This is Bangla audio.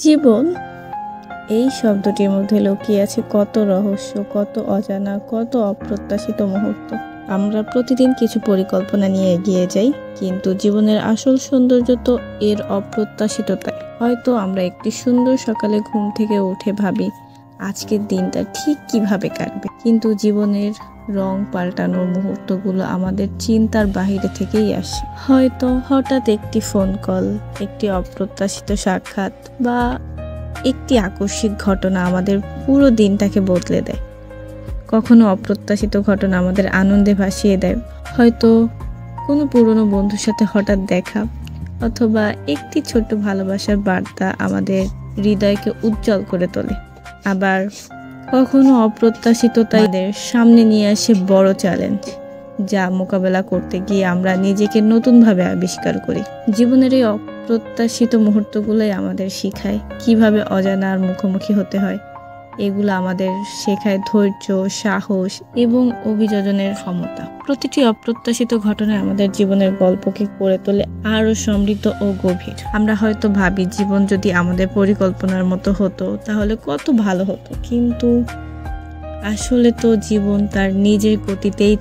জীবন এই শব্দটির মধ্যে লুকিয়ে আছে কত রহস্য, কত অজানা, কত অপ্রত্যাশিত মুহূর্ত। আমরা প্রতিদিন কিছু পরিকল্পনা নিয়ে এগিয়ে যাই, কিন্তু জীবনের আসল সৌন্দর্য তো এর অপ্রত্যাশিততায়। হয়তো আমরা একটি সুন্দর সকালে ঘুম থেকে উঠে ভাবি আজকের দিনটা ঠিক কিভাবে কাটবে, কিন্তু জীবনের রং পাল্টানোর মুহূর্তগুলো আমাদের চিন্তার বাহিরে থেকেই আসে। হয়তো হঠাৎ একটি ফোন কল, একটি অপ্রত্যাশিত সাক্ষাৎ বা একটি আকস্মিক ঘটনা আমাদের পুরো দিনটাকে বদলে দেয়। কখনো অপ্রত্যাশিত ঘটনা আমাদের আনন্দে ভাসিয়ে দেয়, হয়তো কোনো পুরনো বন্ধুর সাথে হঠাৎ দেখা, অথবা একটি ছোট্ট ভালোবাসার বার্তা আমাদের হৃদয়কে উজ্জ্বল করে তোলে। আবার কখনো অপ্রত্যাশিততাদের সামনে নিয়ে আসে বড় চ্যালেঞ্জ, যা মোকাবেলা করতে গিয়ে আমরা নিজেকে নতুনভাবে আবিষ্কার করি। জীবনের এই অপ্রত্যাশিত মুহূর্তগুলোই আমাদের শেখায় কিভাবে অজানার মুখোমুখি হতে হয়। এগুলো আমাদের শেখায় ধৈর্য, সাহস এবং অভিযোজনের ক্ষমতা। প্রতিটি অপ্রত্যাশিত ঘটনা আমাদের জীবনের গল্পকে করে তোলে আরও সমৃদ্ধ ও গভীর। আমরা হয়তো ভাবি জীবন যদি আমাদের পরিকল্পনার মতো হতো তাহলে কত ভালো হতো, কিন্তু আসলে তো জীবন তার নিজের গতিতেই